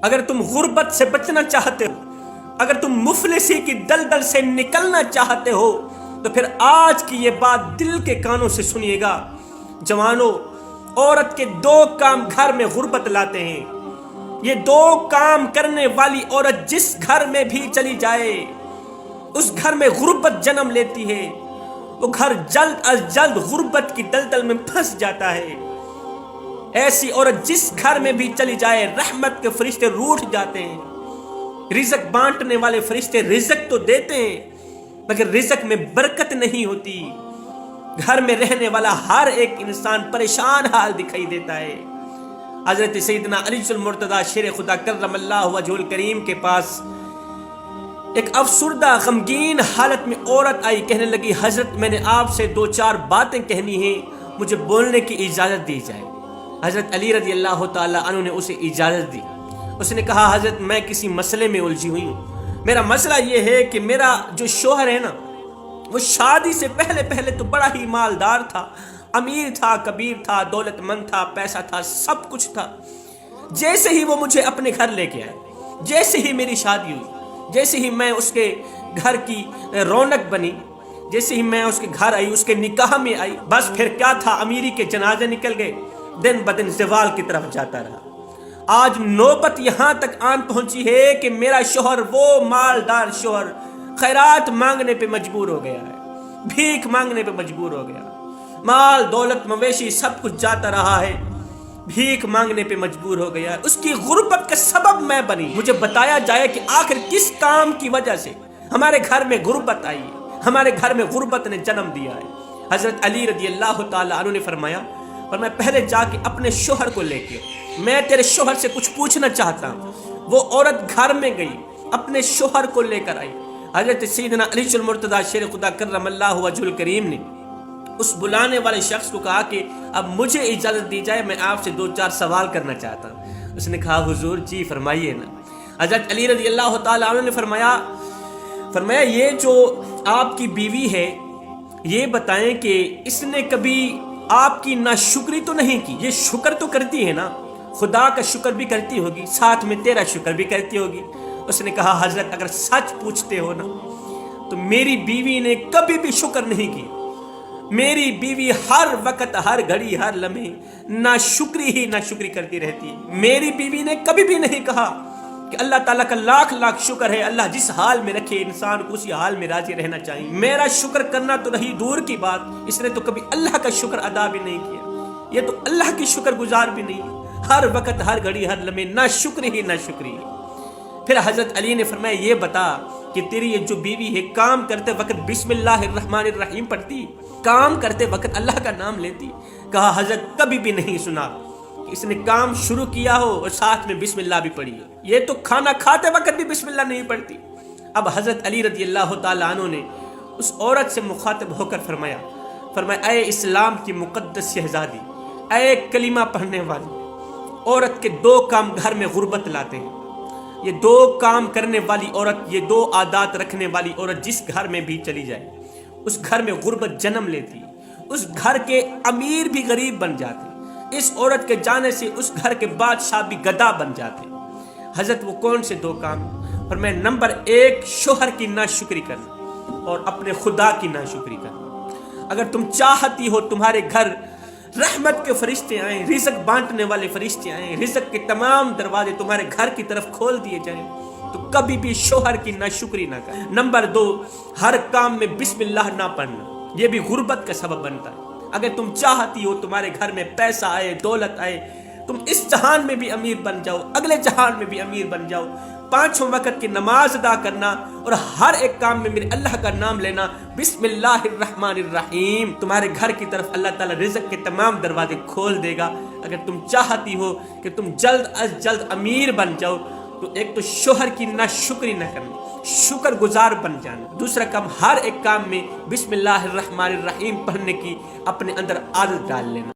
اگر تم غربت سے بچنا چاہتے ہو، اگر تم مفلسی کی دلدل سے نکلنا چاہتے ہو، تو پھر آج کی یہ بات دل کے کانوں سے سنیے گا۔ جوانوں، عورت کے 2 کام گھر میں غربت لاتے ہیں۔ یہ 2 کام کرنے والی عورت جس گھر میں بھی چلی جائے، اس گھر میں غربت جنم لیتی ہے۔ وہ گھر جلد از جلد غربت کی دلدل میں پھنس جاتا ہے۔ ایسی عورت جس گھر میں بھی چلی جائے، رحمت کے فرشتے روٹھ جاتے ہیں۔ رزق بانٹنے والے فرشتے رزق تو دیتے ہیں، مگر رزق میں برکت نہیں ہوتی۔ گھر میں رہنے والا ہر ایک انسان پریشان حال دکھائی دیتا ہے۔ حضرت سیدنا علی المرتضیٰ شیر خدا کرم اللہ وجہ الکریم کے پاس ایک افسردہ غمگین حالت میں عورت آئی، کہنے لگی حضرت میں نے آپ سے 2-4 باتیں کہنی ہیں، مجھے بولنے کی اجازت دی جائے۔ حضرت علی رضی اللہ تعالیٰ عنہ نے اسے اجازت دی۔ اس نے کہا حضرت میں کسی مسئلے میں الجھی ہوئی ہوں۔ میرا مسئلہ یہ ہے کہ میرا جو شوہر ہے نا، وہ شادی سے پہلے تو بڑا ہی مالدار تھا، امیر تھا، کبیر تھا، دولت مند تھا، پیسہ تھا، سب کچھ تھا۔ جیسے ہی وہ مجھے اپنے گھر لے کے آئے، جیسے ہی میری شادی ہوئی، جیسے ہی میں اس کے گھر کی رونق بنی، جیسے ہی میں اس کے گھر آئی، اس کے نکاح میں آئی، بس پھر کیا تھا، امیری کے جنازے نکل گئے، دن بدن زوال کی طرف جاتا رہا۔ آج نوبت یہاں تک آن پہنچی ہے کہ میرا شوہر، وہ مالدار شوہر، خیرات مانگنے پہ مجبور ہو گیا ہے، بھیک مانگنے پہ مجبور ہو گیا۔ مال دولت مویشی سب کچھ جاتا رہا ہے، بھیک مانگنے پہ مجبور ہو گیا ہے۔ اس کی غربت کا سبب میں بنی۔ مجھے بتایا جائے کہ آخر کس کام کی وجہ سے ہمارے گھر میں غربت آئی ہے، ہمارے گھر میں غربت نے جنم دیا ہے۔ حضرت علی رضی اللہ تعالیٰ عنہ نے فرمایا، اور میں پہلے جا کے اپنے شوہر کو لے کے، میں تیرے شوہر سے کچھ پوچھنا چاہتا ہوں۔ وہ عورت گھر میں گئی، اپنے شوہر کو لے کر آئی۔ حضرت سیدنا علی المرتضیٰ شیر خدا کرم اللہ وجہ الکریم نے اس بلانے والے شخص کو کہا کہ اب مجھے اجازت دی جائے، میں آپ سے 2-4 سوال کرنا چاہتا ہوں۔ اس نے کہا حضور جی فرمائیے نا۔ حضرت علی رضی اللہ تعالیٰ عنہ نے فرمایا یہ جو آپ کی بیوی ہے، یہ بتائیں کہ اس نے کبھی آپ کی ناشکری تو نہیں کی؟ یہ شکر تو کرتی ہے نا، خدا کا شکر بھی کرتی ہوگی، ساتھ میں تیرا شکر بھی کرتی ہوگی۔ اس نے کہا حضرت اگر سچ پوچھتے ہو نا، تو میری بیوی نے کبھی بھی شکر نہیں کی۔ میری بیوی ہر وقت، ہر گھڑی، ہر لمحے ناشکری کرتی رہتی ہے۔ میری بیوی نے کبھی بھی نہیں کہا کہ اللہ تعالیٰ کا لاکھ شکر ہے، اللہ جس حال میں رکھے انسان کو اسی حال میں راضی رہنا چاہیے۔ میرا شکر کرنا تو رہی دور کی بات، اس نے تو کبھی اللہ کا شکر ادا بھی نہیں کیا۔ یہ تو اللہ کی شکر گزار بھی نہیں، ہر وقت، ہر گھڑی، ہر لمحے ناشکری۔ پھر حضرت علی نے فرمایا یہ بتا کہ تیری یہ جو بیوی ہے کام کرتے وقت بسم اللہ الرحمن الرحیم پڑھتی؟ کام کرتے وقت اللہ کا نام لیتی؟ کہا حضرت کبھی بھی نہیں سنا کہ اس نے کام شروع کیا ہو اور ساتھ میں بسم اللہ بھی پڑھی ہو۔ یہ تو کھانا کھاتے وقت بھی بسم اللہ نہیں پڑھتی۔ اب حضرت علی رضی اللہ تعالیٰ عنہ نے اس عورت سے مخاطب ہو کر فرمایا اے اسلام کی مقدس شہزادی، اے کلمہ پڑھنے والی، عورت کے 2 کام گھر میں غربت لاتے ہیں۔ یہ 2 کام کرنے والی عورت، یہ 2 عادات رکھنے والی عورت جس گھر میں بھی چلی جائے، اس گھر میں غربت جنم لیتی، اس گھر کے امیر بھی غریب بن جاتے، اس عورت کے جانے سے اس گھر کے بادشاہ بھی گدا بن جاتے۔ حضرت وہ کون سے 2 کام؟ فرمایا نمبر 1 شوہر کی ناشکری کرنا اور اپنے خدا کی ناشکری کرنا۔ اگر تم چاہتی ہو تمہارے گھر رحمت کے فرشتے آئیں، رزق بانٹنے والے فرشتے آئیں، رزق کے تمام دروازے تمہارے گھر کی طرف کھول دیے جائیں، تو کبھی بھی شوہر کی ناشکری نہ کریں۔ نمبر 2 ہر کام میں بسم اللہ نہ پڑھنا، یہ بھی غربت کا سبب بنتا ہے۔ اگر تم چاہتی ہو تمہارے گھر میں پیسہ آئے، دولت آئے، تم اس جہان میں بھی امیر بن جاؤ، اگلے جہان میں بھی امیر بن جاؤ، 5 وقت کی نماز ادا کرنا اور ہر ایک کام میں میرے اللہ کا نام لینا، بسم اللہ الرحمن الرحیم، تمہارے گھر کی طرف اللہ تعالیٰ رزق کے تمام دروازے کھول دے گا۔ اگر تم چاہتی ہو کہ تم جلد از جلد امیر بن جاؤ، تو ایک تو شوہر کی ناشکری نہ کرنا، شکر گزار بن جانا۔ دوسرا کام، ہر ایک کام میں بسم اللہ الرحمن الرحیم پڑھنے کی اپنے اندر عادت ڈال لینا۔